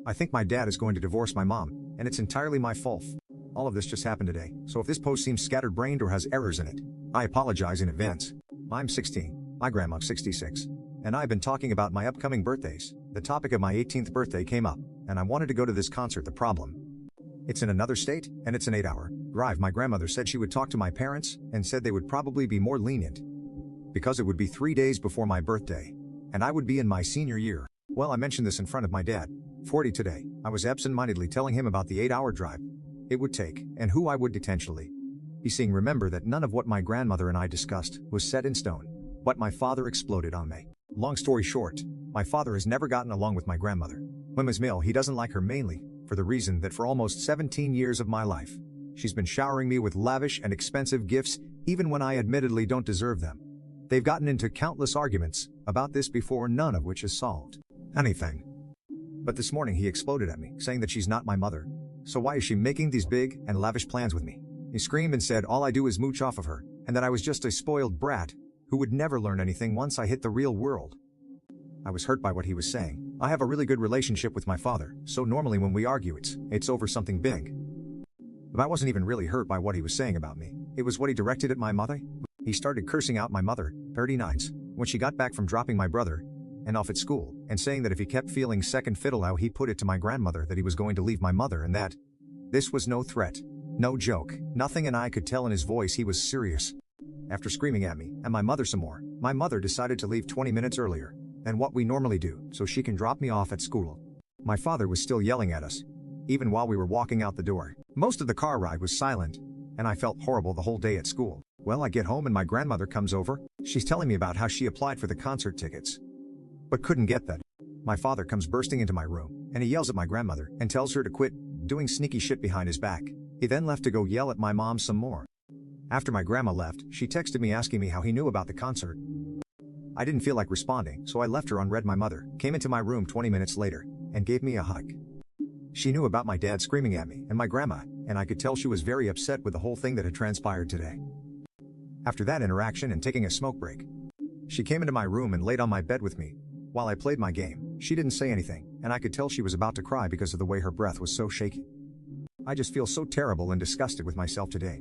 I think my dad is going to divorce my mom, and it's entirely my fault. All of this just happened today, so if this post seems scatterbrained or has errors in it, I apologize in advance. I'm 16, my grandma's 66, and I've been talking about my upcoming birthdays. The topic of my 18th birthday came up, and I wanted to go to this concert. The problem: it's in another state, and it's an 8-hour drive. My grandmother said she would talk to my parents, and said they would probably be more lenient, because it would be 3 days before my birthday, and I would be in my senior year. Well, I mentioned this in front of my dad, 40 today. I was absent-mindedly telling him about the 8-hour drive it would take, and who I would potentially be seeing. Remember that none of what my grandmother and I discussed was set in stone, but my father exploded on me. Long story short, my father has never gotten along with my grandmother. When Ms. Mill, he doesn't like her mainly for the reason that for almost 17 years of my life, she's been showering me with lavish and expensive gifts, even when I admittedly don't deserve them. They've gotten into countless arguments about this before, none of which has solved anything. But this morning he exploded at me, saying that she's not my mother. So why is she making these big and lavish plans with me? He screamed and said all I do is mooch off of her, and that I was just a spoiled brat who would never learn anything once I hit the real world. I was hurt by what he was saying. I have a really good relationship with my father, so normally when we argue it's over something big. But I wasn't even really hurt by what he was saying about me. It was what he directed at my mother. He started cursing out my mother, 39s, when she got back from dropping my brother and off at school, and saying that if he kept feeling second fiddle, how he put it to my grandmother that he was going to leave my mother, and that this was no threat, no joke, nothing, and I could tell in his voice he was serious. After screaming at me and my mother some more, my mother decided to leave 20 minutes earlier than what we normally do so she can drop me off at school. My father was still yelling at us, even while we were walking out the door. Most of the car ride was silent, and I felt horrible the whole day at school. Well, I get home and my grandmother comes over. She's telling me about how she applied for the concert tickets, but couldn't get that. My father comes bursting into my room, and he yells at my grandmother and tells her to quit doing sneaky shit behind his back. He then left to go yell at my mom some more. After my grandma left, she texted me asking me how he knew about the concert. I didn't feel like responding, so I left her unread. My mother came into my room 20 minutes later and gave me a hug. She knew about my dad screaming at me and my grandma, and I could tell she was very upset with the whole thing that had transpired today. After that interaction and taking a smoke break, she came into my room and laid on my bed with me while I played my game. She didn't say anything, and I could tell she was about to cry because of the way her breath was so shaky. I just feel so terrible and disgusted with myself today.